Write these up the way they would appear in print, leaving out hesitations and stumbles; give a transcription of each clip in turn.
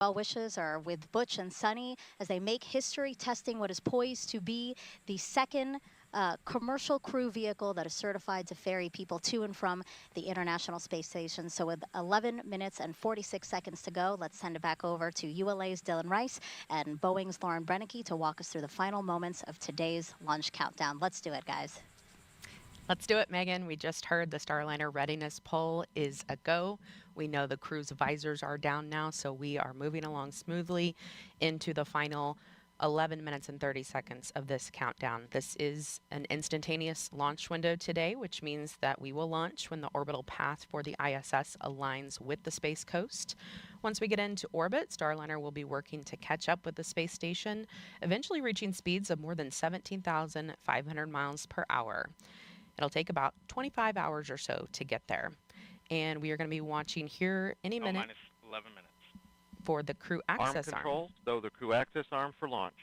Well wishes are with Butch and Sunny as they make history testing what is poised to be the second commercial crew vehicle that is certified to ferry people to and from the International Space Station. So with 11 minutes and 46 seconds to go, let's send it back over to ULA's Dylan Rice and Boeing's Lauren Brennicke to walk us through the final moments of today's launch countdown. Let's do it, guys. Let's do it, Megan. We just heard the Starliner readiness poll is a go. We know the crew's visors are down now, so we are moving along smoothly into the final 11 minutes and 30 seconds of this countdown. This is an instantaneous launch window today, which means that we will launch when the orbital path for the ISS aligns with the Space Coast. Once we get into orbit, Starliner will be working to catch up with the space station, eventually reaching speeds of more than 17,500 miles per hour. It'll take about 25 hours or so to get there. And we are going to be watching here any minute. Minus 11 minutes. For the crew access arm. Arm control, so the crew access arm for launch.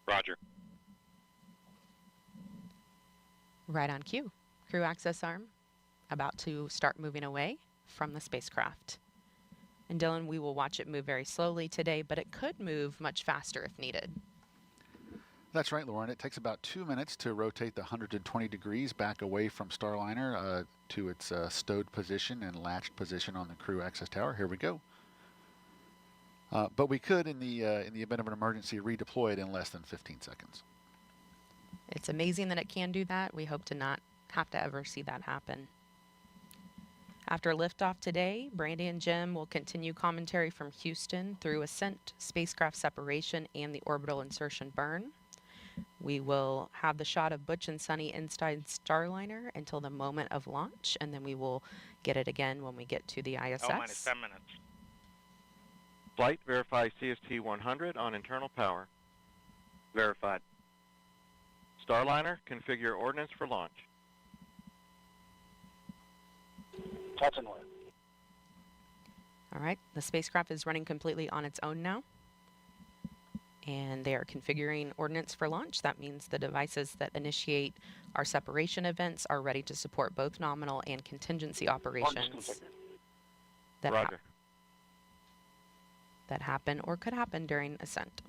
Roger. Right on cue. Crew access arm about to start moving away from the spacecraft. And Dylan, we will watch it move very slowly today, but it could move much faster if needed. That's right, Lauren. It takes about 2 minutes to rotate the 120 degrees back away from Starliner to its stowed position and latched position on the crew access tower. Here we go. But we could, in the event of an emergency, redeploy it in less than 15 seconds. It's amazing that it can do that. We hope to not have to ever see that happen. After liftoff today, Brandy and Jim will continue commentary from Houston through ascent, spacecraft separation, and the orbital insertion burn. We will have the shot of Butch and Sunny inside Starliner until the moment of launch, and then we will get it again when we get to the ISS. Minus 10 minutes. Flight verify CST 100 on internal power. Verified. Starliner, configure ordnance for launch. Touch and lift. All right, the spacecraft is running completely on its own now. And they are configuring ordnance for launch. That means the devices that initiate our separation events are ready to support both nominal and contingency operations that, that happen or could happen during ascent.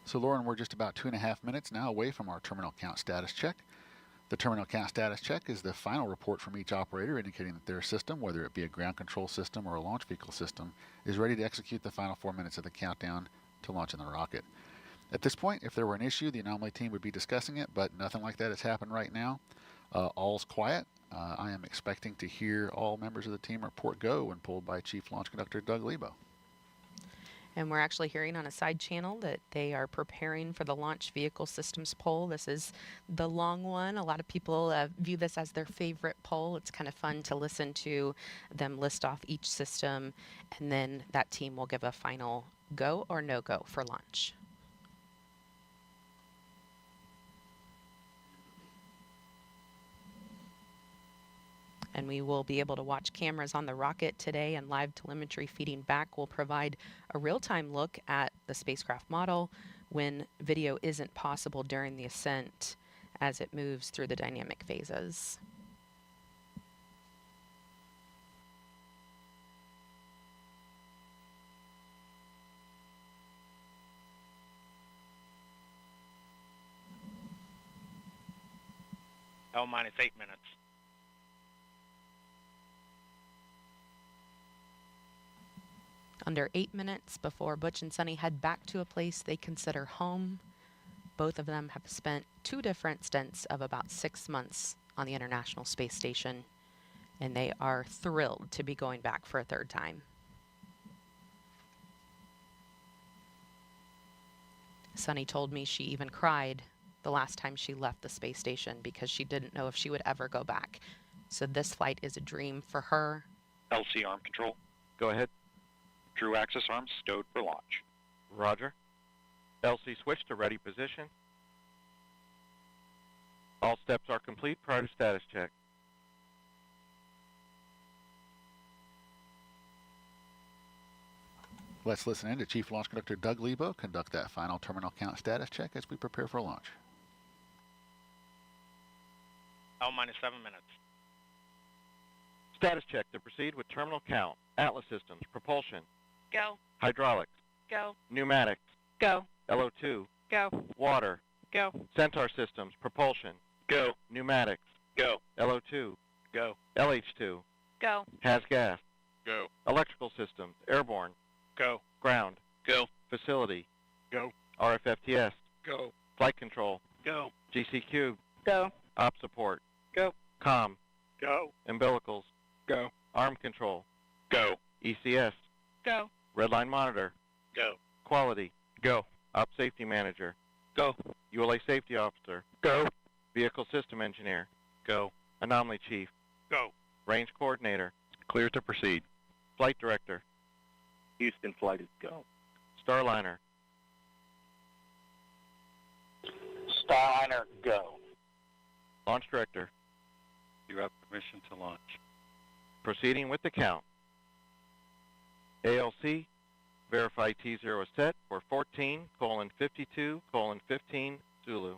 So, Lauren, we're just about 2.5 minutes now away from our terminal count status check. The terminal count status check is the final report from each operator indicating that their system, whether it be a ground control system or a launch vehicle system, is ready to execute the final 4 minutes of the countdown to launching the rocket. At this point, if there were an issue, the anomaly team would be discussing it, but nothing like that has happened right now. All's quiet. I am expecting to hear all members of the team report go when pulled by Chief Launch Conductor Doug Lebo. And we're actually hearing on a side channel that they are preparing for the launch vehicle systems poll. This is the long one. A lot of people view this as their favorite poll. It's kind of fun to listen to them list off each system, and then that team will give a final go or no go for launch. And we will be able to watch cameras on the rocket today, and live telemetry feeding back will provide a real-time look at the spacecraft model when video isn't possible during the ascent as it moves through the dynamic phases. Minus 8 minutes. Under 8 minutes before Butch and Sunny head back to a place they consider home. Both of them have spent 2 different stints of about 6 months on the International Space Station, and they are thrilled to be going back for a 3rd time. Sunny told me she even cried the last time she left the space station because she didn't know if she would ever go back. So this flight is a dream for her. LC arm control. Go ahead. Crew access arms stowed for launch. Roger. LC switch to ready position. All steps are complete prior to status check. Let's listen in to Chief Launch Conductor Doug Lebo conduct that final terminal count status check as we prepare for launch. Minus 7 minutes. Status check to proceed with terminal count. Atlas systems, propulsion, Go. hydraulics, Go. pneumatics, Go. LO2, Go. water, Go. Centaur systems, propulsion, Go. pneumatics, Go. LO2, Go. LH2, Go. has gas, Go. electrical systems, airborne, Go. ground, Go. facility, Go. RFFTS, Go. flight control, Go. GCQ, Go. op support, Go. comm, Go. umbilicals, Go. arm control, Go. ECS, Go. redline monitor, Go. quality, Go. op safety manager, Go. ULA safety officer, Go. vehicle system engineer, Go. anomaly chief, Go. range coordinator, Clear to proceed. flight director, Houston flight is go. Starliner, Starliner, go. launch director, You have permission to launch. proceeding with the count. ALC, verify T0 is set for 14:52:15 Zulu.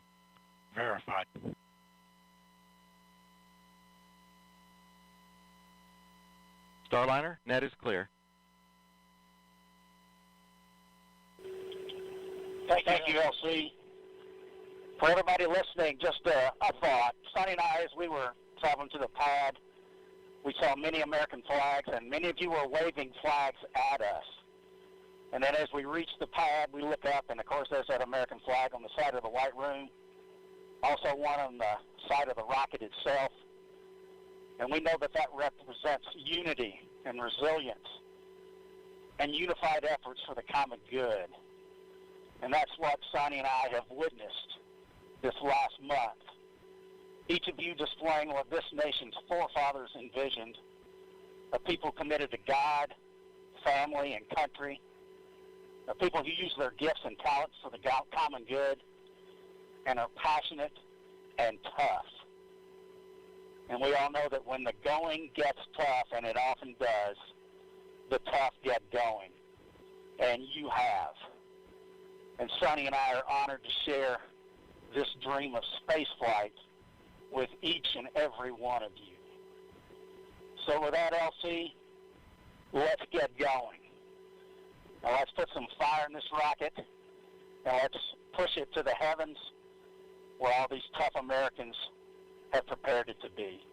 Verified. Starliner, net is clear. Thank you, LC. For everybody listening, just a thought. Sonny and I, as we were traveling to the pad, we saw many American flags, and many of you were waving flags at us. And then as we reached the pad, we look up, and of course there's that American flag on the side of the White Room, also one on the side of the rocket itself. And we know that that represents unity and resilience and unified efforts for the common good. And that's what Sonny and I have witnessed this last month. Each of you displaying what this nation's forefathers envisioned, a people committed to God, family, and country, a people who use their gifts and talents for the common good, and are passionate and tough. And we all know that when the going gets tough, and it often does, the tough get going. And you have. And Sonny and I are honored to share this dream of spaceflight with each and every one of you. So with that, LC, let's get going. Now let's put some fire in this rocket, and let's push it to the heavens where all these tough Americans have prepared it to be.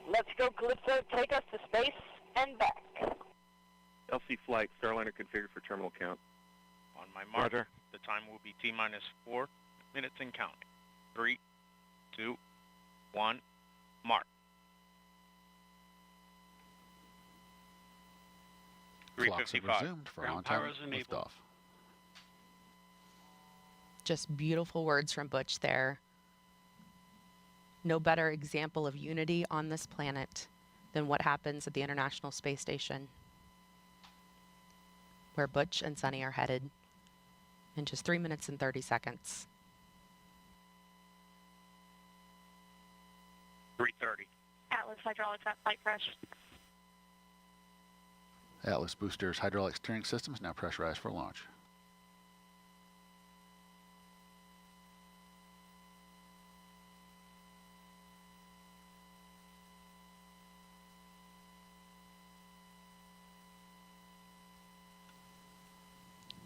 Let's go, Calypso. Take us to space and back. LC flight, Starliner configured for terminal count. On my mark, Roger. the time will be T-minus 4 minutes and counting. 3, 2, 1, mark. Clocks have 3:55. resumed for Ground on-time power is enabled. liftoff. Just beautiful words from Butch there. No better example of unity on this planet than what happens at the International Space Station, where Butch and Sonny are headed in just 3 minutes and 30 seconds. 3:30. Atlas hydraulics at flight fresh. Atlas boosters hydraulic steering systems now pressurized for launch.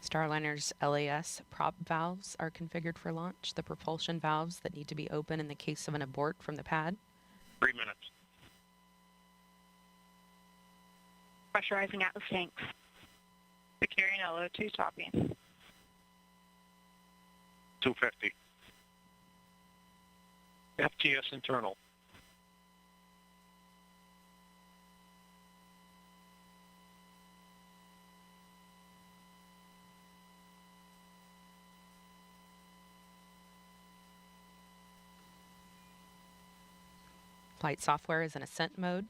Starliner's LAS prop valves are configured for launch, the propulsion valves that need to be open in the case of an abort from the pad. 3 minutes. Pressurizing Atlas tanks. Securing LO2 topping. 250. FTS internal. Flight software is in ascent mode.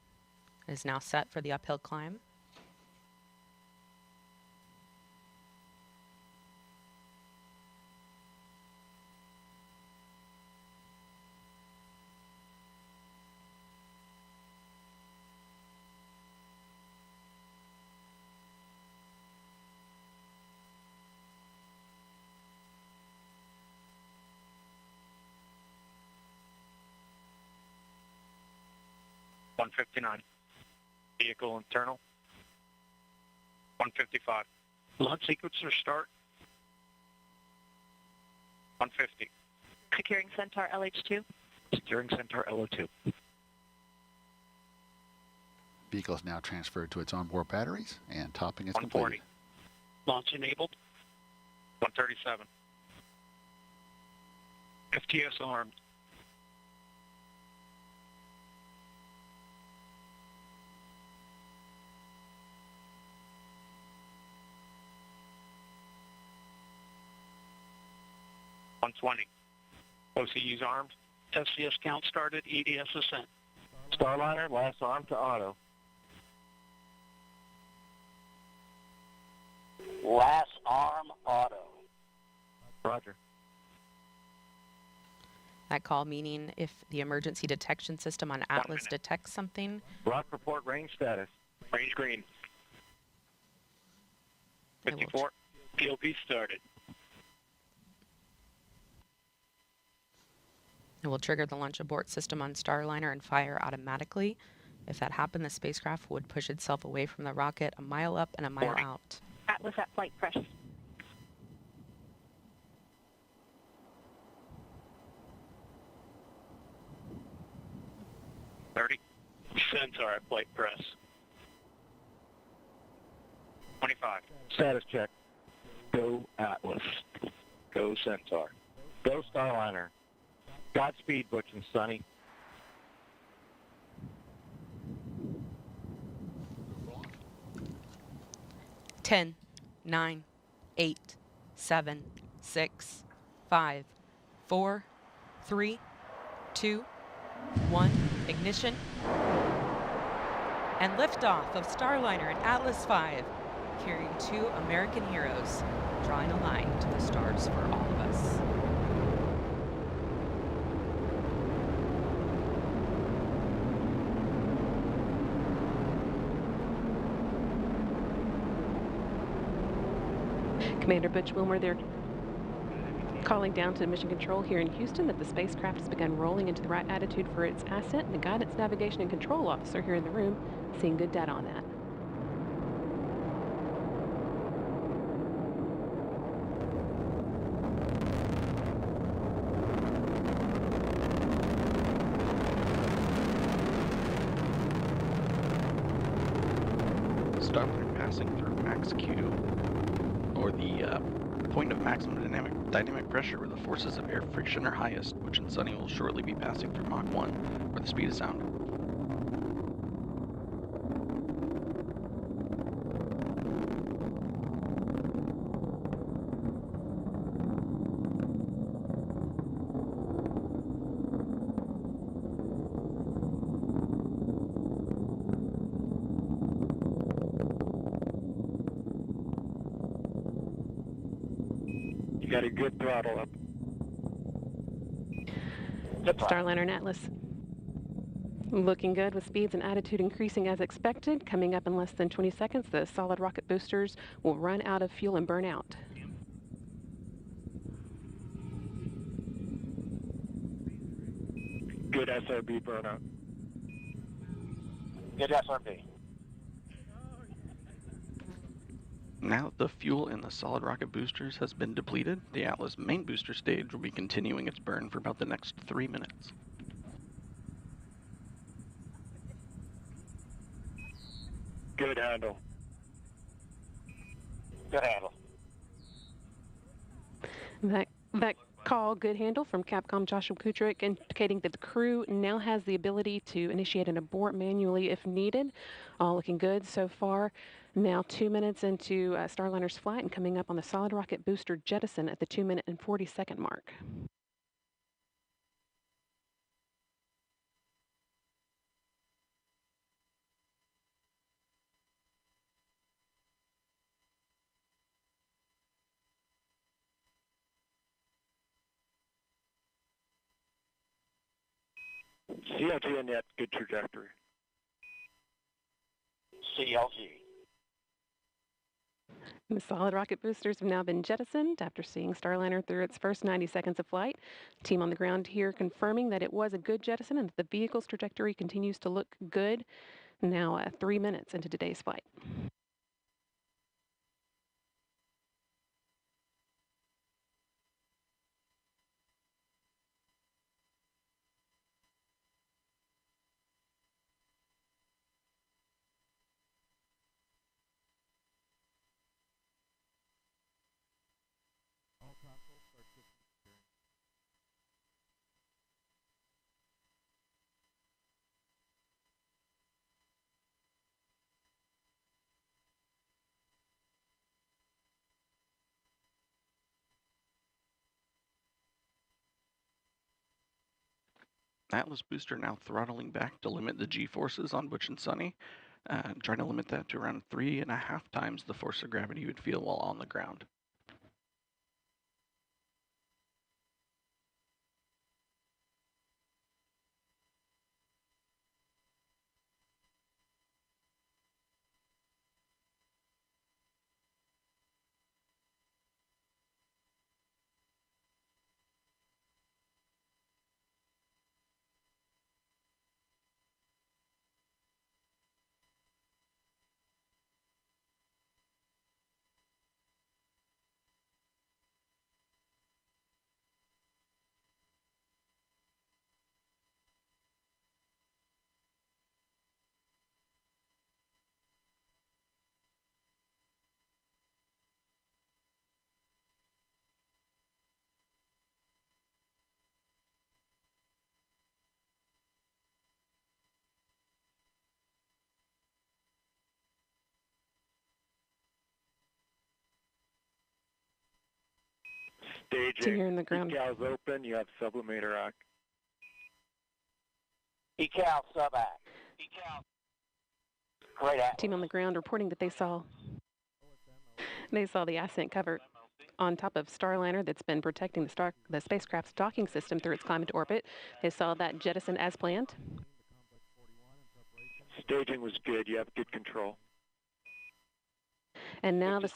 It is now set for the uphill climb. 159. Vehicle internal. 155. Launch sequencer start. 150. Securing Centaur LH2. Securing Centaur LO2. Vehicle is now transferred to its onboard batteries, and topping is 140. completed. Launch enabled. 137. FTS armed. $120. OCU's armed. SCS count started. EDS ascent. Starliner, last arm to auto. Last arm auto. Roger. That call meaning if the emergency detection system on Atlas minute. detects something, Rock report range status. Range green. It will 54. POP started. it will trigger the launch abort system on Starliner and fire automatically. If that happened, the spacecraft would push itself away from the rocket a mile up and a mile 40. out. Atlas at flight press. 30. Centaur at flight press. 25. Status check. Go Atlas. Go Centaur. Go Starliner. Godspeed, Butch and Sonny. Ten, 9, 8, 7, 6, 5, 4, 3, 2, 1. Ignition. And liftoff of Starliner and Atlas V, carrying 2 American heroes, drawing a line to the stars for all of us. Commander Butch Wilmer, they're calling down to Mission Control here in Houston that the spacecraft has begun rolling into the right attitude for its ascent, and the Guidance, Navigation, and Control Officer here in the room seeing good data on that. Starliner passing through max Q, or the point of maximum dynamic pressure where the forces of air friction are highest, which in Sunny will shortly be passing through Mach 1, where the speed of sound. You got a good throttle up. Starliner and Atlas looking good with speeds and attitude increasing as expected. Coming up in less than 20 seconds, the solid rocket boosters will run out of fuel and burn out. Good SRB burnout. Good SRB. Now that the fuel in the solid rocket boosters has been depleted, the Atlas main booster stage will be continuing its burn for about the next 3 minutes. Good handle. Good handle. That call, good handle, from Capcom Joshua Kutrick, indicating that the crew now has the ability to initiate an abort manually if needed. All looking good so far. Now 2 minutes into Starliner's flight and coming up on the solid rocket booster jettison at the 2 minute and 40-second mark. CLG and net, good trajectory. CLG. The solid rocket boosters have now been jettisoned after seeing Starliner through its first 90 seconds of flight. Team on the ground here confirming that it was a good jettison and that the vehicle's trajectory continues to look good. Now 3 minutes into today's flight. Atlas booster now throttling back to limit the G-forces on Butch and Sunny, trying to limit that to around 3.5 times the force of gravity you would feel while on the ground. Staging. Here in the ground. Decals open. You have sublimator act. Decal sub-act. Decal. Great act. Team on the ground reporting that they saw the ascent cover on top of Starliner that's been protecting the spacecraft's docking system through its climb into orbit. They saw that jettison as planned. Staging was good. You have good control. And now the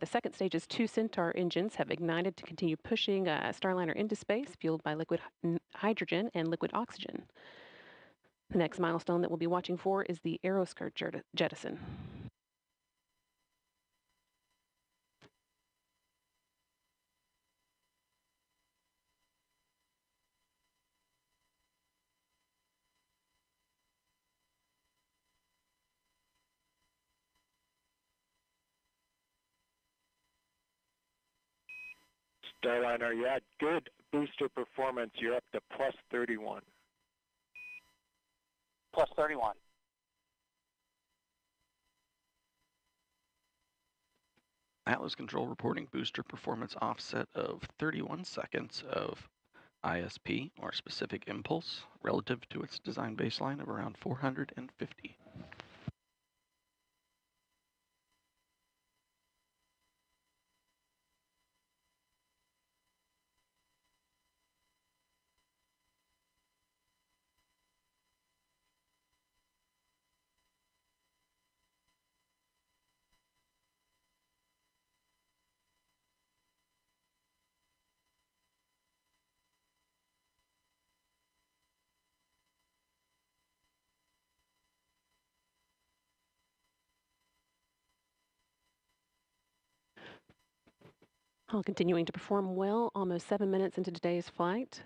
second stage's 2 Centaur engines have ignited to continue pushing Starliner into space, fueled by liquid hydrogen and liquid oxygen. The next milestone that we'll be watching for is the aeroskirt jettison. Starliner, you had good booster performance. You're up to plus 31. Plus 31. Atlas Control reporting booster performance offset of 31 seconds of ISP, or specific impulse, relative to its design baseline of around 450. All continuing to perform well, almost 7 minutes into today's flight.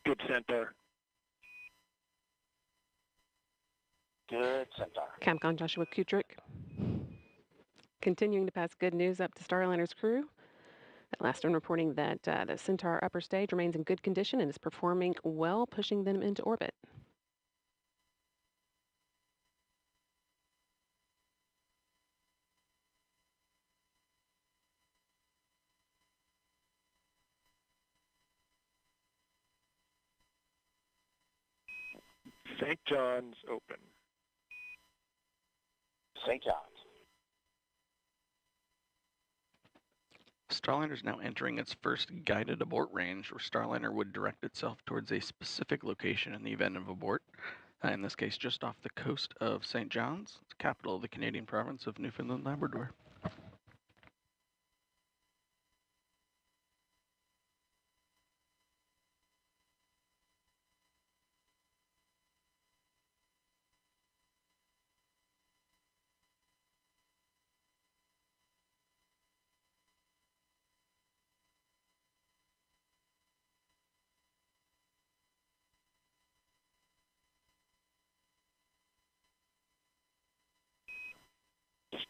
Good Centaur. Good Centaur. Capcom Joshua Kutrick continuing to pass good news up to Starliner's crew. That last one reporting that the Centaur upper stage remains in good condition and is performing well, pushing them into orbit. St. John's open. St. John's. Starliner is now entering its first guided abort range, where Starliner would direct itself towards a specific location in the event of abort. In this case, just off the coast of St. John's, the capital of the Canadian province of Newfoundland Labrador.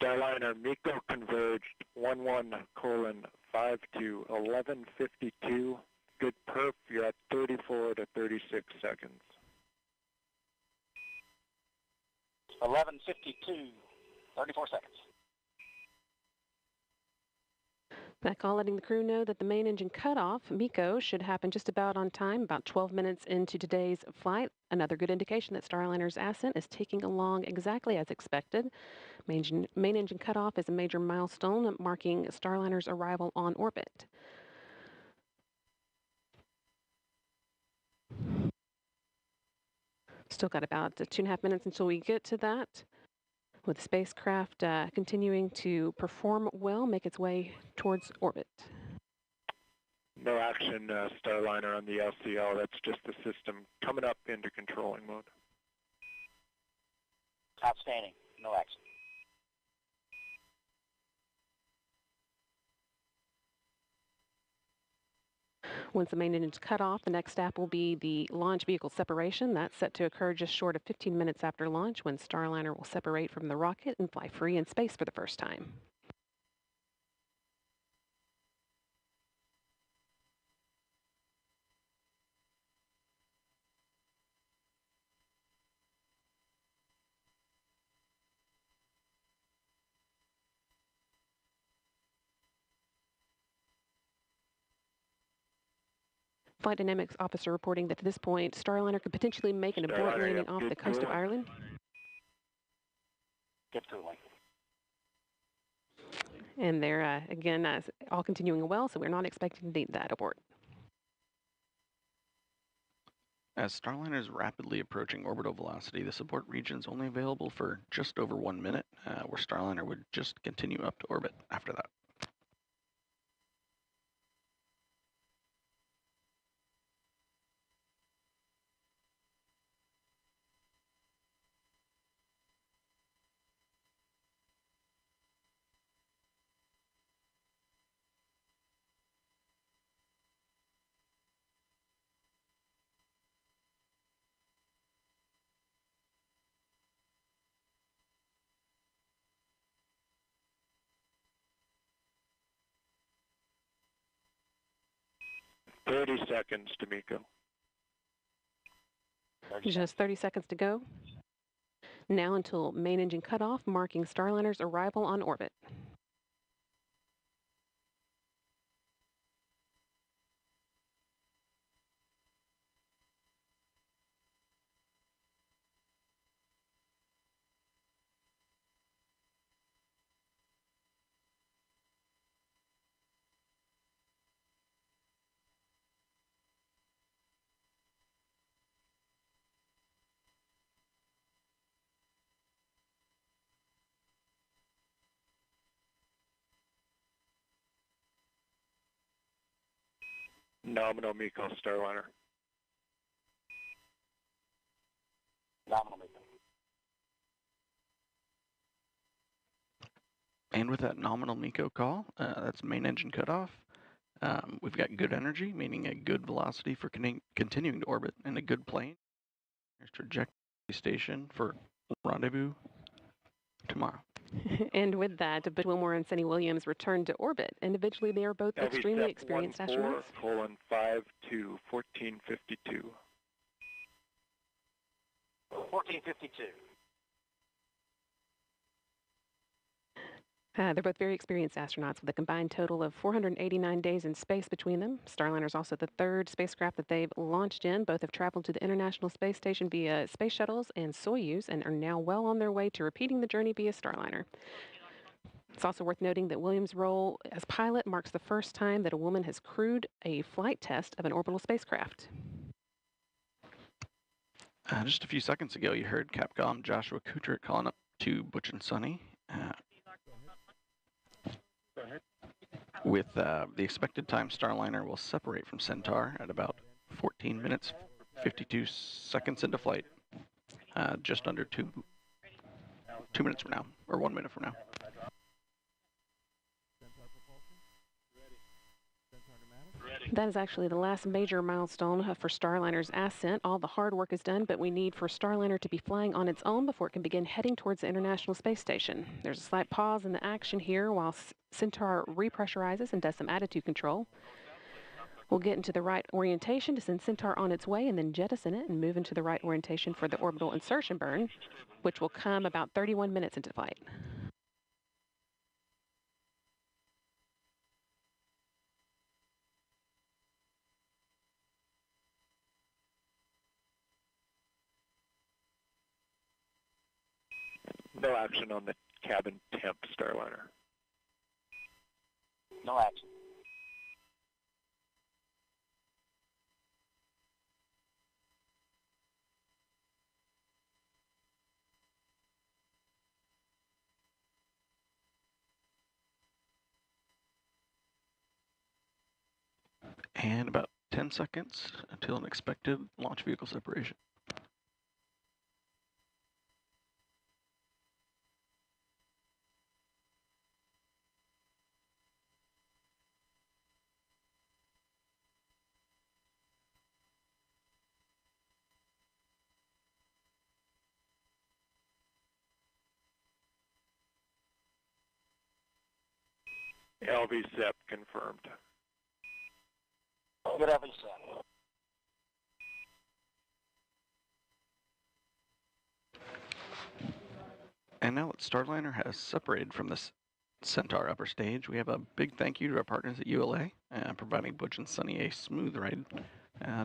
Starliner MECO converged 11:5 to 11:52. Good perf, you're at 34 to 36 seconds. 11:52, 34 seconds. That call letting the crew know that the main engine cutoff, MECO, should happen just about on time, about 12 minutes into today's flight. Another good indication that Starliner's ascent is taking along exactly as expected. Main engine cutoff is a major milestone marking Starliner's arrival on orbit. Still got about 2.5 minutes until we get to that, with the spacecraft continuing to perform well, make its way towards orbit. No action, Starliner, on the LCL. That's just the system coming up into controlling mode. Outstanding. No action. Once the main engine's cut off, the next step will be the launch vehicle separation. That's set to occur just short of 15 minutes after launch, when Starliner will separate from the rocket and fly free in space for the first time. Flight Dynamics officer reporting that at this point, Starliner could potentially make an abort landing off the coast of Ireland. Good cooling. And they're, again, all continuing well, so we're not expecting to need that abort. As Starliner is rapidly approaching orbital velocity, the abort region is only available for just over 1 minute, where Starliner would just continue up to orbit after that. Thirty seconds to MECO. Just 30 seconds to go. Now until main engine cutoff, marking Starliner's arrival on orbit. Nominal MECO, Starliner. Nominal MECO. And with that nominal MECO call, that's main engine cutoff. We've got good energy, meaning a good velocity for continuing to orbit, and a good plane. There's trajectory station for rendezvous tomorrow. And with that, Butch Wilmore and Sunny Williams return to orbit. Individually, they are both extremely experienced astronauts. 14:5 to 14:52. 14:52. They're both very experienced astronauts with a combined total of 489 days in space between them. Starliner is also the third spacecraft that they've launched in. Both have traveled to the International Space Station via space shuttles and Soyuz and are now well on their way to repeating the journey via Starliner. It's also worth noting that Williams' role as pilot marks the first time that a woman has crewed a flight test of an orbital spacecraft. Just a few seconds ago, you heard Capcom Joshua Kutrick calling up to Butch and Sonny. With the expected time, Starliner will separate from Centaur at about 14 minutes, 52 seconds into flight. Just under 2 minutes from now, or 1 minute from now. That is actually the last major milestone for Starliner's ascent. All the hard work is done, but we need for Starliner to be flying on its own before it can begin heading towards the International Space Station. There's a slight pause in the action here while Centaur repressurizes and does some attitude control. We'll get into the right orientation to send Centaur on its way and then jettison it and move into the right orientation for the orbital insertion burn, which will come about 31 minutes into flight. No action on the cabin temp Starliner. No action. And about 10 seconds until an expected launch vehicle separation. LV-SEP confirmed. Good LV-SEP. And now that Starliner has separated from this Centaur upper stage, we have a big thank you to our partners at ULA, providing Butch and Sonny a smooth ride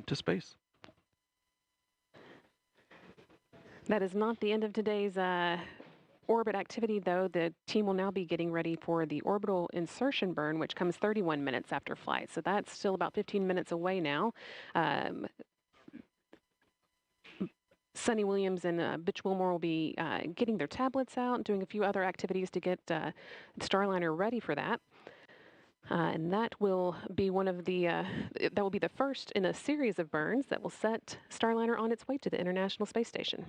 to space. That is not the end of today's orbit activity, though. The team will now be getting ready for the orbital insertion burn, which comes 31 minutes after flight. So that's still about 15 minutes away now. Sonny Williams and Butch Wilmore will be getting their tablets out and doing a few other activities to get Starliner ready for that. And that will be one of the, that will be the first in a series of burns that will set Starliner on its way to the International Space Station.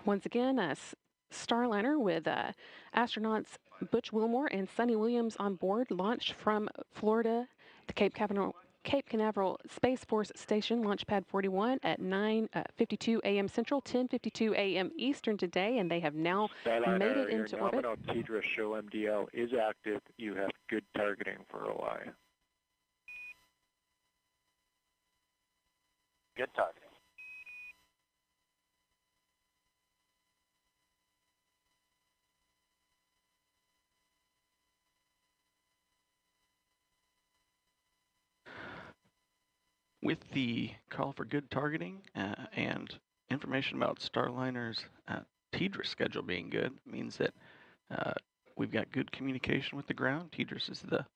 Once again, Starliner with astronauts Butch Wilmore and Sonny Williams on board launched from Florida, the Cape Canaveral Space Force Station, Launch Pad 41 at 9:52 a.m. Central, 10:52 a.m. Eastern today, and they have now made it into orbit. Your nominal TDRS show MDL is active. You have good targeting for OI. Good targeting. With the call for good targeting and information about Starliner's TDRS schedule being good, means that we've got good communication with the ground. TDRS is the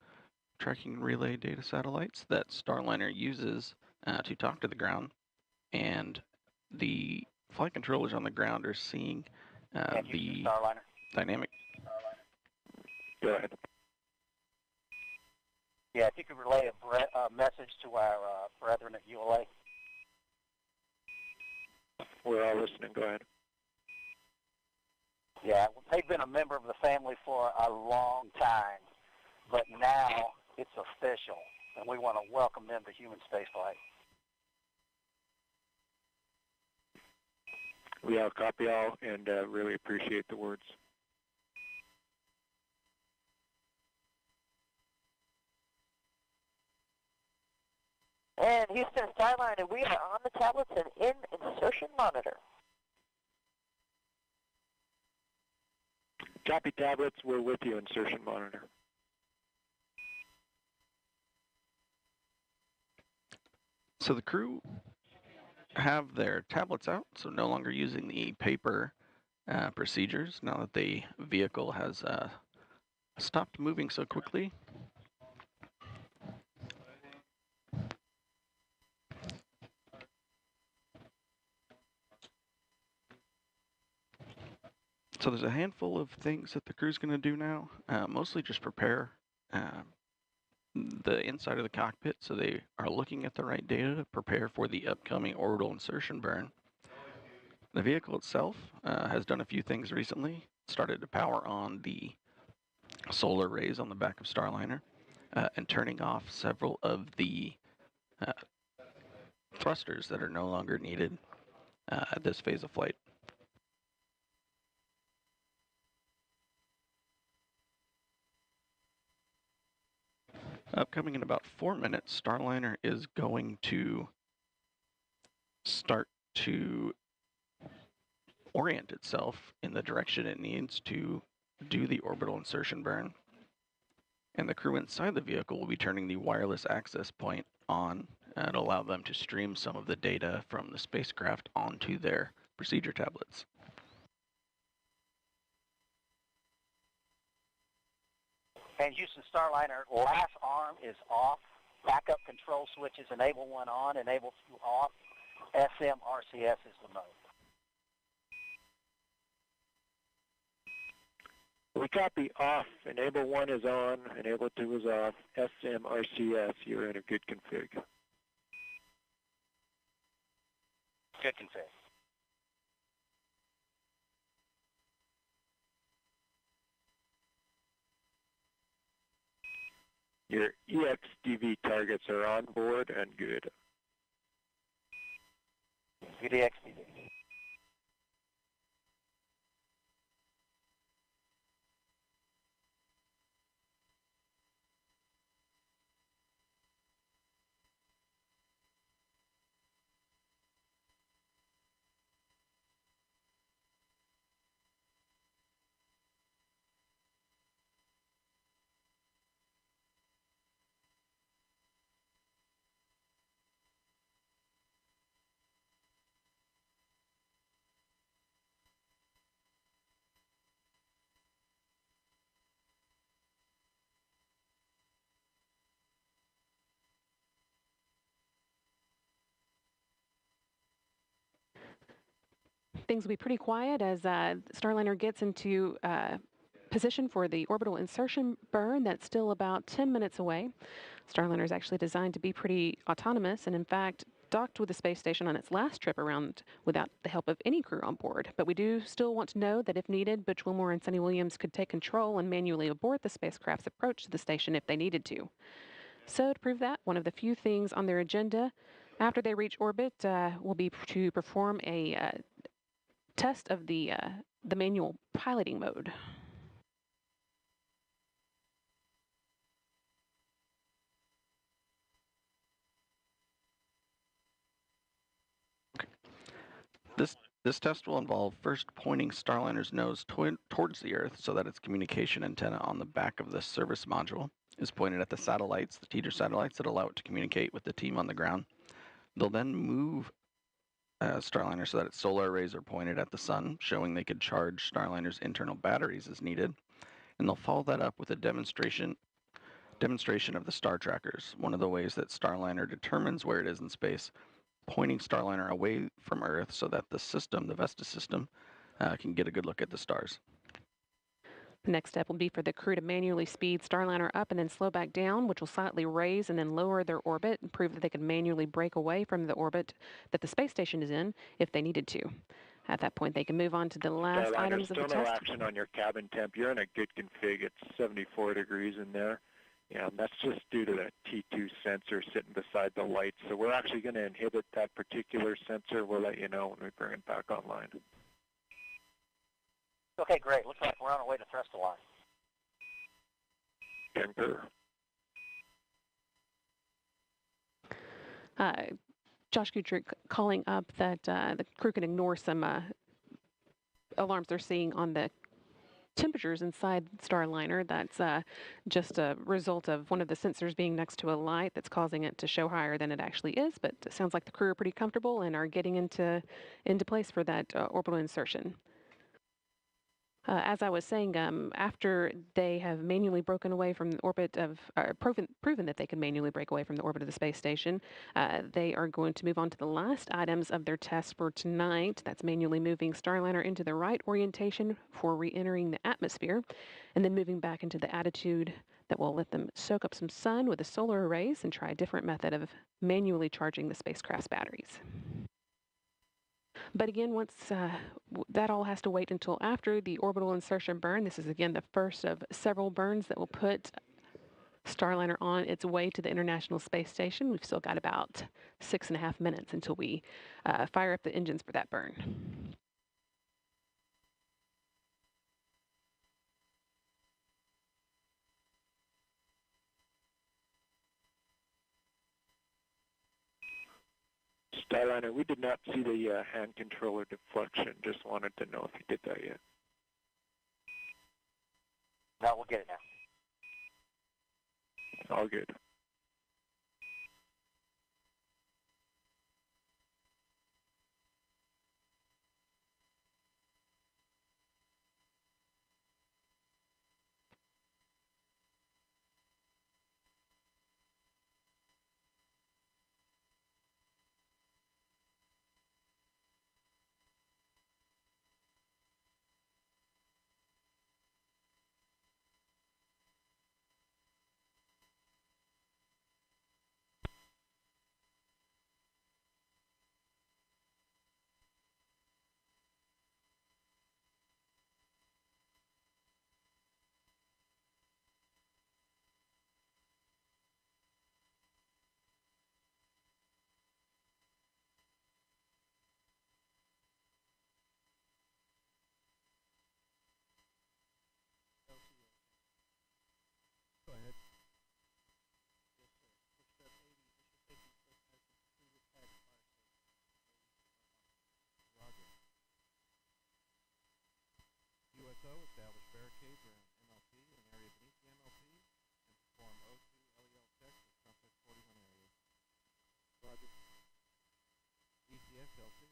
tracking and relay data satellites that Starliner uses to talk to the ground, and the flight controllers on the ground are seeing the dynamic. Go ahead. Yeah, if you could relay a message to our brethren at ULA. We're all listening. Go ahead. Yeah, they've been a member of the family for a long time, but now it's official, and we want to welcome them to human spaceflight. We all copy all and really appreciate the words. And Houston Starliner, we are on the tablets and in insertion monitor. Copy tablets, we're with you, insertion monitor. So the crew have their tablets out, so no longer using the paper procedures now that the vehicle has stopped moving so quickly. So there's a handful of things that the crew's going to do now, mostly just prepare the inside of the cockpit so they are looking at the right data to prepare for the upcoming orbital insertion burn. The vehicle itself has done a few things recently. Started to power on the solar arrays on the back of Starliner and turning off several of the thrusters that are no longer needed at this phase of flight. Upcoming in about 4 minutes, Starliner is going to start to orient itself in the direction it needs to do the orbital insertion burn. And the crew inside the vehicle will be turning the wireless access point on and allow them to stream some of the data from the spacecraft onto their procedure tablets. And Houston Starliner, last arm is off. Backup control switches, enable 1 on, enable 2 off. SMRCS is the mode. We copy off. Enable 1 is on, enable 2 is off. SMRCS, you're in a good config. Good config. Your EXDV targets are on board and good. Good EXDV. Things will be pretty quiet as Starliner gets into position for the orbital insertion burn. That's still about 10 minutes away. Starliner is actually designed to be pretty autonomous and, in fact, docked with the space station on its last trip around without the help of any crew on board. But we do still want to know that if needed, Butch Wilmore and Sonny Williams could take control and manually abort the spacecraft's approach to the station if they needed to. So to prove that, one of the few things on their agenda after they reach orbit will be to perform a test of the manual piloting mode. This test will involve first pointing Starliner's nose towards the Earth so that its communication antenna on the back of the service module is pointed at the satellites, the teeter satellites that allow it to communicate with the team on the ground. They'll then move Starliner so that its solar arrays are pointed at the sun, showing they could charge Starliner's internal batteries as needed. And they'll follow that up with a demonstration of the star trackers, one of the ways that Starliner determines where it is in space, pointing Starliner away from Earth so that the system, the Vesta system, can get a good look at the stars. The next step will be for the crew to manually speed Starliner up and then slow back down, which will slightly raise and then lower their orbit and prove that they can manually break away from the orbit that the space station is in if they needed to. At that point, they can move on to the last Starliner, items of the still no test. action on your cabin temp. You're in a good config. It's 74 degrees in there. Yeah, and that's just due to the T2 sensor sitting beside the light. So we're actually going to inhibit that particular sensor. We'll let you know when we bring it back online. Okay, great. Looks like we're on our way to thrust align. Concur. Josh Kutrick calling up that the crew can ignore some alarms they're seeing on the temperatures inside Starliner. That's just a result of one of the sensors being next to a light that's causing it to show higher than it actually is. But it sounds like the crew are pretty comfortable and are getting into place for that orbital insertion. As I was saying, after they have manually broken away from the orbit of, proven that they can manually break away from the orbit of the space station, they are going to move on to the last items of their test for tonight. That's manually moving Starliner into the right orientation for re-entering the atmosphere, and then moving back into the attitude that will let them soak up some sun with the solar arrays and try a different method of manually charging the spacecraft's batteries. But again, once that all has to wait until after the orbital insertion burn. This is, again, the first of several burns that will put Starliner on its way to the International Space Station. We've still got about 6.5 minutes until we fire up the engines for that burn. Starliner, we did not see the hand controller deflection. Just wanted to know if you did that yet. No, we'll get it now. All good. USO establish barricades around MLP and an area beneath the MLP and perform O2 LEL checks for Compass 41 areas. Roger. ECS LC.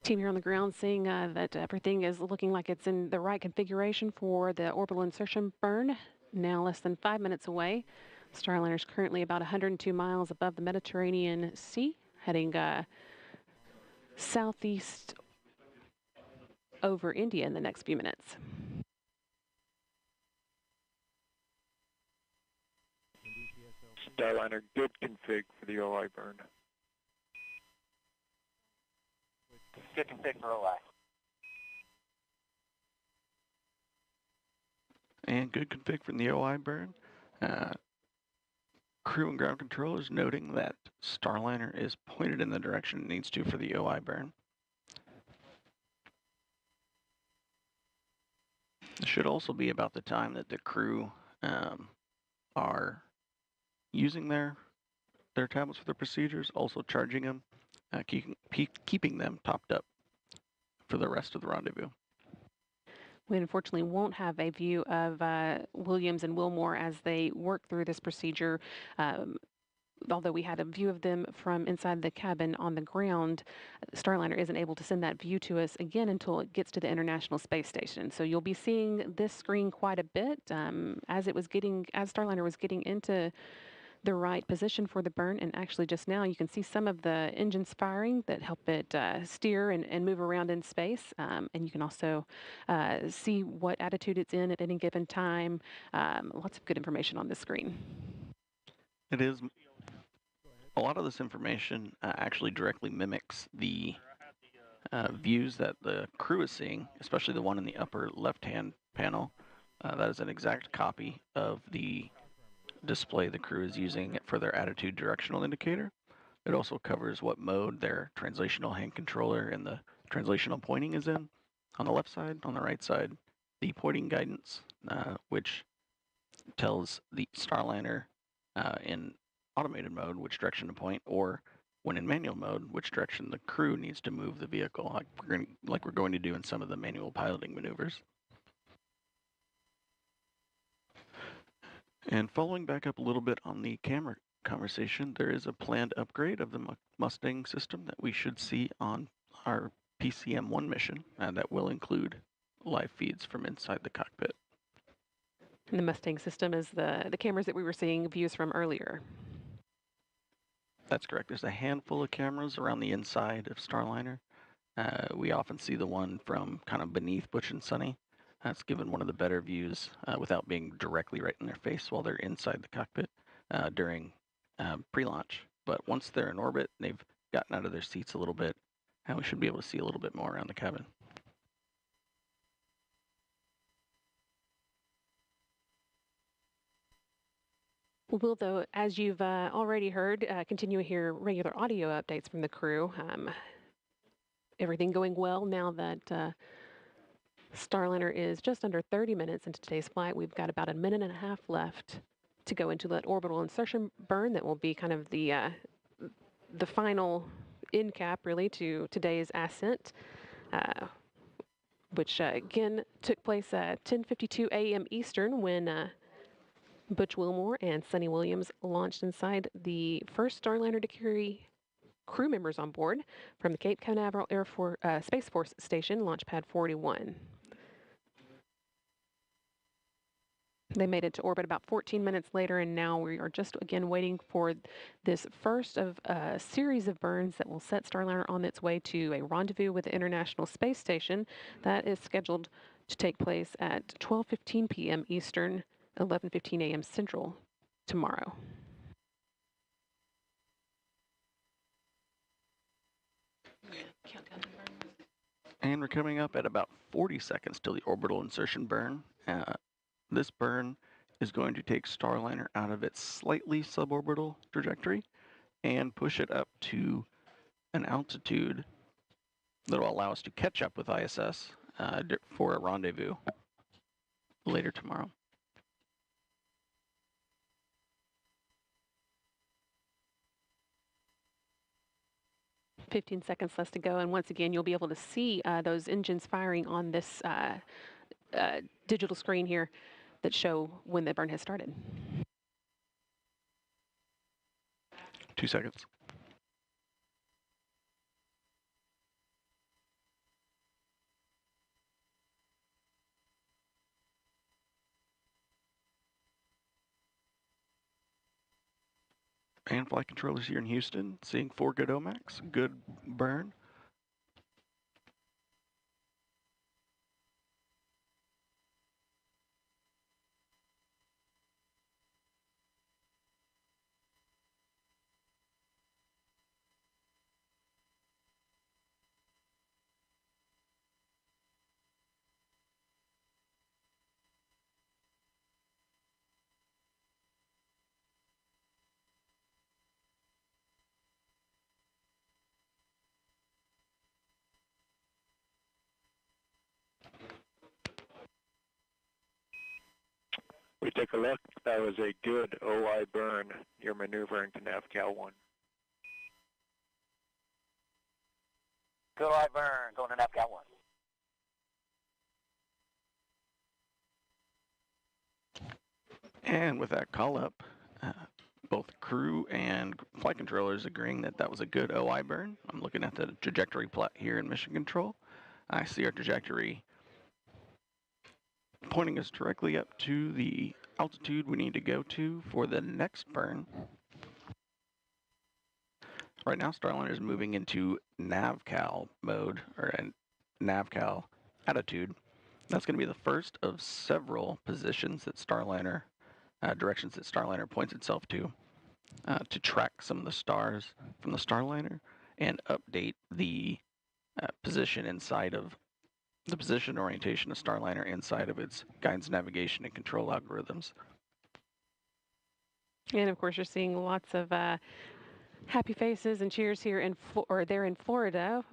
Team here on the ground seeing that everything is looking like it's in the right configuration for the orbital insertion burn. Now less than 5 minutes away. Starliner is currently about 102 miles above the Mediterranean Sea, heading southeast over India in the next few minutes. Starliner, good config for the OI burn. Good config for OI. And good config from the OI burn. Crew and ground controllers noting that Starliner is pointed in the direction it needs to for the OI burn. This should also be about the time that the crew are using their tablets for their procedures, also charging them, keeping them topped up for the rest of the rendezvous. We unfortunately won't have a view of Williams and Wilmore as they work through this procedure. Although we had a view of them from inside the cabin on the ground, Starliner isn't able to send that view to us again until it gets to the International Space Station. So you'll be seeing this screen quite a bit as Starliner was getting into the right position for the burn. And actually just now you can see some of the engines firing that help it steer and move around in space. And you can also see what attitude it's in at any given time. Lots of good information on this screen. It is. A lot of this information actually directly mimics the views that the crew is seeing, especially the one in the upper left-hand panel, that is an exact copy of the display the crew is using for their attitude directional indicator. It also covers what mode their translational hand controller and the translational pointing is in. On the left side, on the right side, the pointing guidance, which tells the Starliner in automated mode which direction to point, or when in manual mode, which direction the crew needs to move the vehicle, like we're going to do in some of the manual piloting maneuvers. And following back up a little bit on the camera conversation, there is a planned upgrade of the Mustang system that we should see on our PCM-1 mission, and that will include live feeds from inside the cockpit. And the Mustang system is the cameras that we were seeing views from earlier. That's correct. There's a handful of cameras around the inside of Starliner. We often see the one from kind of beneath Butch and Sunny. That's given one of the better views without being directly right in their face while they're inside the cockpit during pre-launch. But once they're in orbit, they've gotten out of their seats a little bit, and we should be able to see a little bit more around the cabin. We'll, though, as you've already heard, continue to hear regular audio updates from the crew. Everything going well now that Starliner is just under 30 minutes into today's flight. We've got about a minute and a half left to go into that orbital insertion burn that will be kind of the final end cap, really, to today's ascent, which, again, took place at 10:52 a.m. Eastern when Butch Wilmore and Sunny Williams launched inside the first Starliner to carry crew members on board from the Cape Canaveral Space Force Station, Launch Pad 41. They made it to orbit about 14 minutes later, and now we are just again waiting for this first of a series of burns that will set Starliner on its way to a rendezvous with the International Space Station that is scheduled to take place at 12:15 p.m. Eastern, 11:15 a.m. Central tomorrow. And we're coming up at about 40 seconds till the orbital insertion burn. This burn is going to take Starliner out of its slightly suborbital trajectory and push it up to an altitude that will allow us to catch up with ISS for a rendezvous later tomorrow. "15 seconds left to go, and once again, you'll be able to see those engines firing on this digital screen here that show when the burn has started. 2 seconds. And flight controllers here in Houston, seeing 4 good OMACs, good burn. We took a look. That was a good OI burn. You're maneuvering to NavCal 1. Good eye burn, going to NavCal 1. And with that call up, both crew and flight controllers agreeing that that was a good OI burn. I'm looking at the trajectory plot here in Mission Control. I see our trajectory pointing us directly up to the altitude we need to go to for the next burn. Right now, Starliner is moving into NavCal mode, or NavCal attitude. That's going to be the first of several positions that Starliner, directions that Starliner points itself to track some of the stars from the Starliner and update the position inside of the position orientation of Starliner inside of its guidance, navigation, and control algorithms. And of course, you're seeing lots of happy faces and cheers here there in Florida.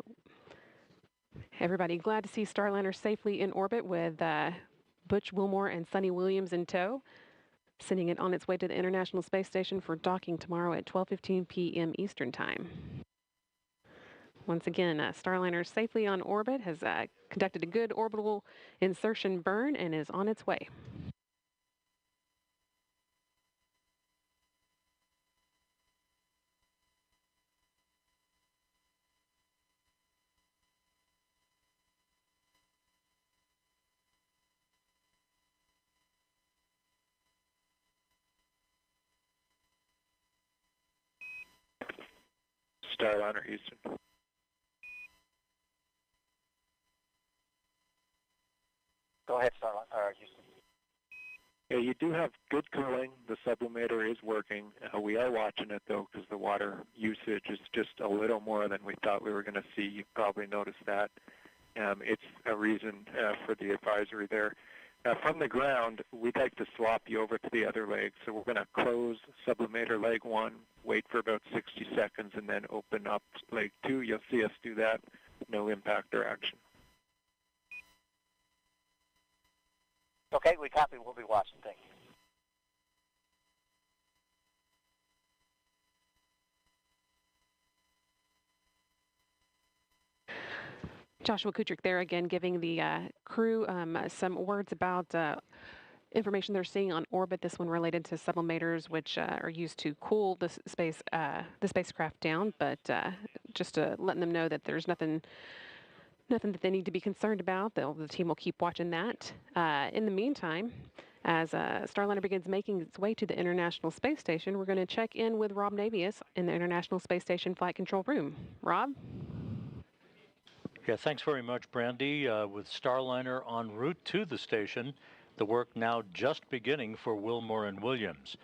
Everybody glad to see Starliner safely in orbit with Butch Wilmore and Sunny Williams in tow, sending it on its way to the International Space Station for docking tomorrow at 12:15 p.m. Eastern Time. Once again, Starliner safely on orbit, has conducted a good orbital insertion burn, and is on its way. Starliner, Houston. Go ahead, Starliner, Houston. Yeah, you do have good cooling. The sublimator is working. We are watching it, though, because the water usage is just a little more than we thought we were going to see. You probably noticed that. It's a reason for the advisory there. From the ground, we'd like to swap you over to the other leg. So we're going to close sublimator leg 1, wait for about 60 seconds, and then open up leg 2. You'll see us do that. No impact or action. Okay, we copy. We'll be watching. Thank you. Joshua Kutrick there again, giving the crew some words about information they're seeing on orbit. This one related to sublimators, which are used to cool the spacecraft down. But just letting them know that there's nothing that they need to be concerned about. The team will keep watching that. In the meantime, as Starliner begins making its way to the International Space Station, we're going to check in with Rob Navius in the International Space Station Flight Control Room. Rob? Yeah, thanks very much, Brandy. With Starliner en route to the station, the work now just beginning for Wilmore and Williams.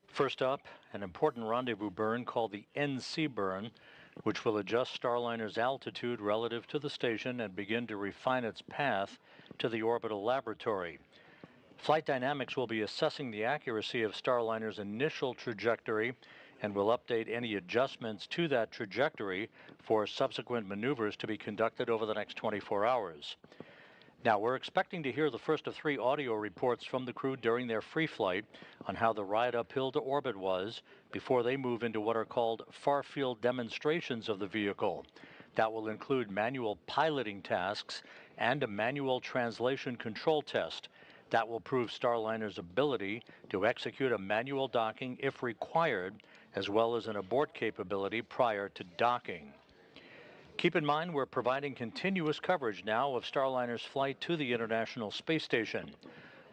First up, an important rendezvous burn called the NC burn, which will adjust Starliner's altitude relative to the station and begin to refine its path to the orbital laboratory. Flight Dynamics will be assessing the accuracy of Starliner's initial trajectory and will update any adjustments to that trajectory for subsequent maneuvers to be conducted over the next 24 hours. Now, we're expecting to hear the first of 3 audio reports from the crew during their free flight on how the ride uphill to orbit was before they move into what are called far-field demonstrations of the vehicle. That will include manual piloting tasks and a manual translation control test. That will prove Starliner's ability to execute a manual docking if required, as well as an abort capability prior to docking. Keep in mind, we're providing continuous coverage now of Starliner's flight to the International Space Station.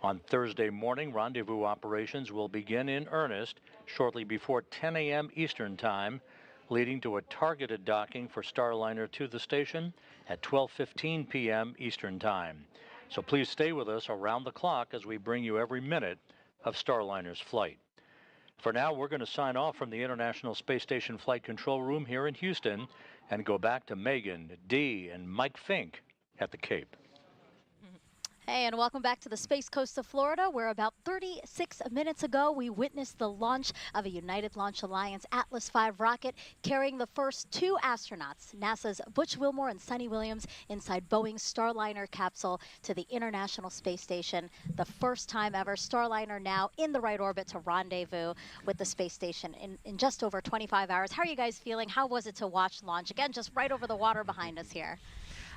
On Thursday morning, rendezvous operations will begin in earnest shortly before 10 a.m. Eastern Time, leading to a targeted docking for Starliner to the station at 12:15 p.m. Eastern Time. So please stay with us around the clock as we bring you every minute of Starliner's flight. For now, we're going to sign off from the International Space Station Flight Control Room here in Houston and go back to Megan, Dee, and Mike Fink at the Cape. Hey, and welcome back to the Space Coast of Florida, where about 36 minutes ago we witnessed the launch of a United Launch Alliance Atlas V rocket carrying the first 2 astronauts, NASA's Butch Wilmore and Sunny Williams, inside Boeing's Starliner capsule to the International Space Station. The first time ever, Starliner now in the right orbit to rendezvous with the space station in just over 25 hours. How are you guys feeling? How was it to watch launch? Again, just right over the water behind us here.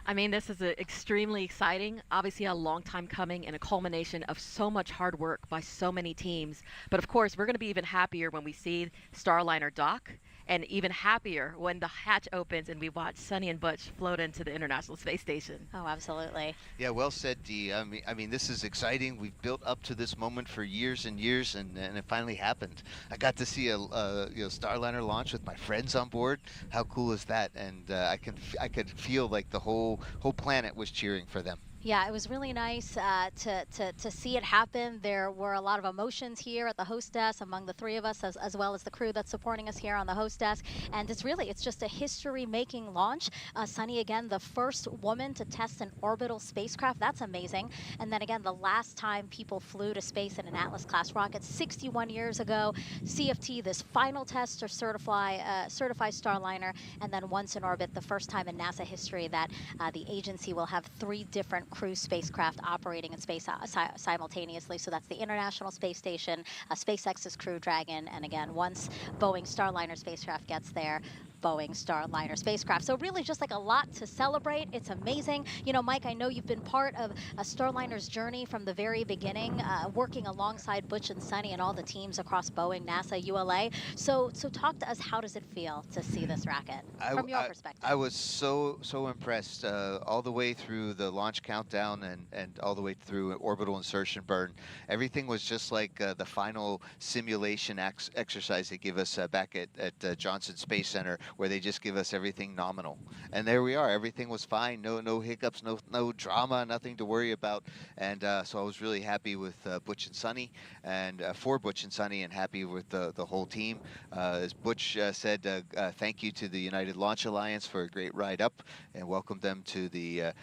I mean, this is extremely exciting, obviously a long time coming and a culmination of so much hard work by so many teams. But of course, we're going to be even happier when we see Starliner dock, and even happier when the hatch opens and we watch Sunny and Butch float into the International Space Station. Oh, absolutely. Yeah, well said, Dee. I mean, this is exciting. We've built up to this moment for years and years, and it finally happened. I got to see a Starliner launch with my friends on board. How cool is that? And I could feel like the whole planet was cheering for them. Yeah, it was really nice to see it happen. There were a lot of emotions here at the host desk among the three of us, as well as the crew that's supporting us here on the host desk. And it's just a history-making launch. Sunny, again, the first woman to test an orbital spacecraft. That's amazing. And then again, the last time people flew to space in an Atlas-class rocket, 61 years ago. CFT, this final test to certify Starliner, and then once in orbit, the first time in NASA history that the agency will have 3 different crew spacecraft operating in space simultaneously. So that's the International Space Station, SpaceX's Crew Dragon, and again, once Boeing Starliner spacecraft gets there, Boeing Starliner spacecraft. So really just like a lot to celebrate. It's amazing. You know, Mike, I know you've been part of Starliner's journey from the very beginning, working alongside Butch and Sunny and all the teams across Boeing, NASA, ULA. So talk to us, how does it feel to see this rocket from your perspective? I was so impressed all the way through the launch countdown and all the way through orbital insertion burn. Everything was just like the final simulation exercise they give us back at Johnson Space Center, where they just give us everything nominal. And there we are. Everything was fine. No hiccups, no drama, nothing to worry about. And so I was really happy with Butch and Sunny, and for Butch and Sunny, and happy with the whole team. As Butch said, thank you to the United Launch Alliance for a great ride up, and welcome them to the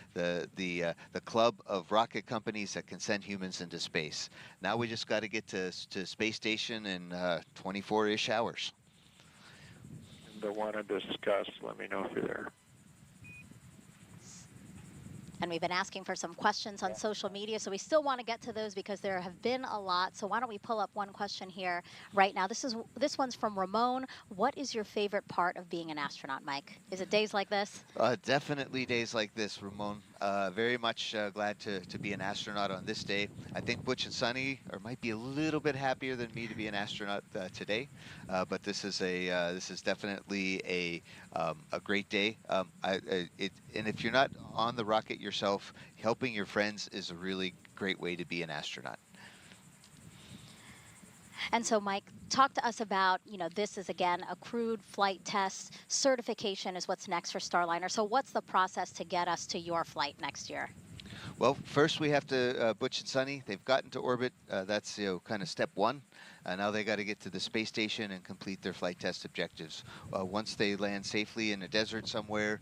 club of rocket companies that can send humans into space. Now we just got to get to space station in 24-ish hours. That want to discuss, let me know if you're there. And we've been asking for some questions on social media, so we still want to get to those because there have been a lot. So why don't we pull up one question here right now? This one's from Ramon. What is your favorite part of being an astronaut, Mike? Is it days like this? Definitely days like this, Ramon. Very much glad to be an astronaut on this day. I think Butch and Sunny might be a little bit happier than me to be an astronaut today, but this is definitely a great day. And if you're not on the rocket yourself, helping your friends is a really great way to be an astronaut. And so, Mike, talk to us about, this is, again, a crewed flight test. Certification is what's next for Starliner. So what's the process to get us to your flight next year? Well, first we have to, Butch and Sunny, they've gotten to orbit. That's, kind of step one. Now they got to get to the space station and complete their flight test objectives. Once they land safely in a desert somewhere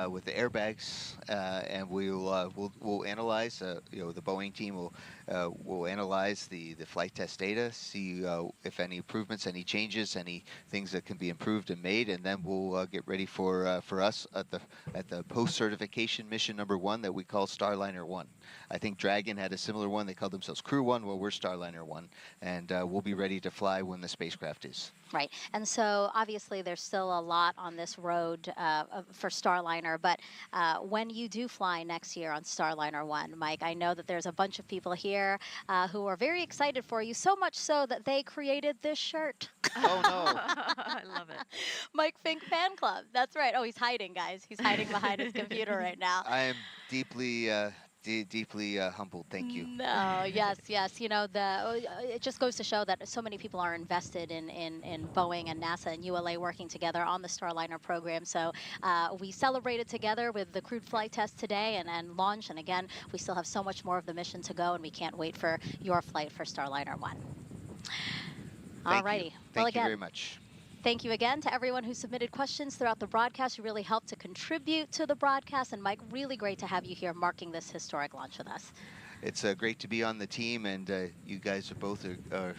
with the airbags, and we'll analyze. The Boeing team will analyze the flight test data, see if any improvements, any changes, any things that can be improved and made, and then we'll get ready for us at the post-certification mission number 1 that we call Starliner 1. I think Dragon had a similar one. They called themselves Crew 1. Well, we're Starliner 1, and we'll be ready to fly when the spacecraft is. Right. And so obviously there's still a lot on this road for Starliner, but when you do fly next year on Starliner 1, Mike, I know that there's a bunch of people here who are very excited for you, so much so that they created this shirt. Oh, no. I love it. Mike Fink Fan Club. That's right. Oh, he's hiding, guys. He's hiding behind his computer right now. I am deeply humbled. Thank you. No, yes. It just goes to show that so many people are invested in Boeing and NASA and ULA working together on the Starliner program. So we celebrated together with the crewed flight test today and launch. And again, we still have so much more of the mission to go, and we can't wait for your flight for Starliner 1. All righty. Thank you very much. Thank you again to everyone who submitted questions throughout the broadcast. You really helped to contribute to the broadcast. And Mike, really great to have you here marking this historic launch with us. It's great to be on the team, and you guys are both are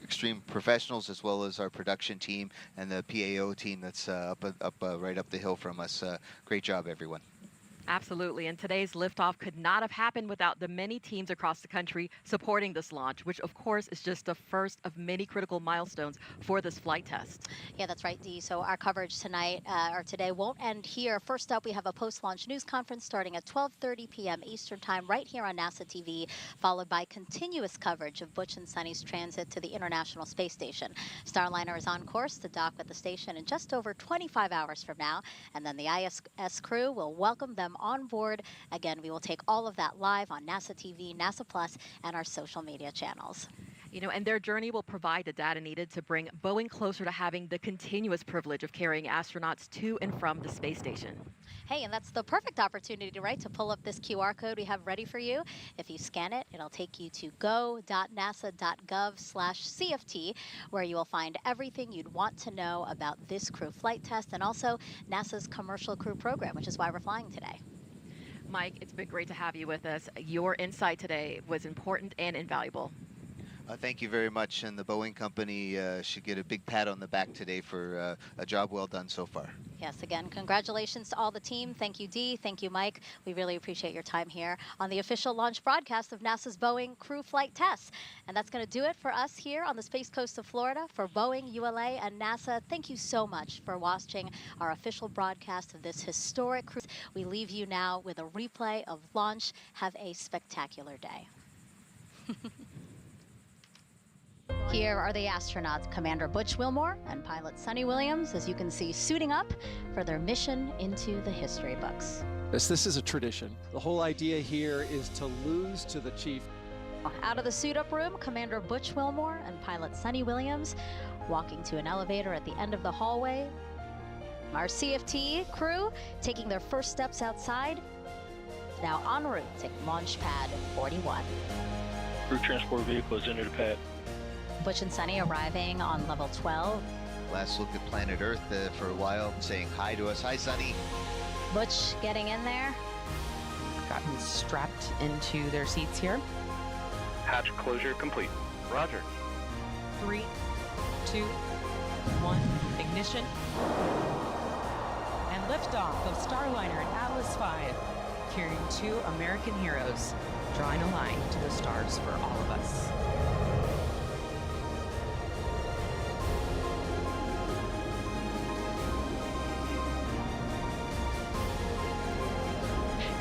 extreme professionals, as well as our production team and the PAO team that's right up the hill from us. Great job, everyone. Absolutely, and today's liftoff could not have happened without the many teams across the country supporting this launch, which of course is just the first of many critical milestones for this flight test. Yeah, that's right, Dee. So our coverage tonight, or today, won't end here. First up, we have a post-launch news conference starting at 12:30 p.m. Eastern Time right here on NASA TV, followed by continuous coverage of Butch and Sunny's transit to the International Space Station. Starliner is on course to dock at the station in just over 25 hours from now, and then the ISS crew will welcome them on board. Again, we will take all of that live on NASA TV, NASA Plus, and our social media channels. And their journey will provide the data needed to bring Boeing closer to having the continuous privilege of carrying astronauts to and from the space station. Hey, and that's the perfect opportunity, right, to pull up this QR code we have ready for you. If you scan it, it'll take you to go.nasa.gov/CFT, where you will find everything you'd want to know about this crew flight test and also NASA's Commercial Crew Program, which is why we're flying today. Mike, it's been great to have you with us. Your insight today was important and invaluable. Thank you very much, and the Boeing company should get a big pat on the back today for a job well done so far. Yes, again, congratulations to all the team. Thank you, Dee. Thank you, Mike. We really appreciate your time here on the official launch broadcast of NASA's Boeing crew flight tests. And that's going to do it for us here on the Space Coast of Florida. For Boeing, ULA, and NASA, thank you so much for watching our official broadcast of this historic cruise. We leave you now with a replay of launch. Have a spectacular day. Here are the astronauts, Commander Butch Wilmore and pilot Sunny Williams, as you can see, suiting up for their mission into the history books. This is a tradition. The whole idea here is to lose to the chief. Out of the suit-up room, Commander Butch Wilmore and pilot Sunny Williams walking to an elevator at the end of the hallway. Our CFT crew taking their first steps outside, now en route to launch pad 41. Crew transport vehicle is into the pad. Butch and Sunny arriving on level 12. Last look at planet Earth for a while, saying hi to us. Hi, Sunny. Butch getting in there. Gotten strapped into their seats here. Hatch closure complete. Roger. 3, 2, 1, ignition. And liftoff of Starliner and Atlas V, carrying 2 American heroes, drawing a line to the stars for all of us.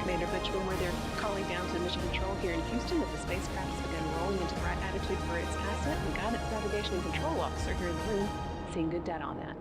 Commander Butch Wilmore, they're calling down to mission control here in Houston that the spacecraft has begun rolling into the right attitude for its ascent, and guidance, navigation, and control officer here in the room seeing good data on that.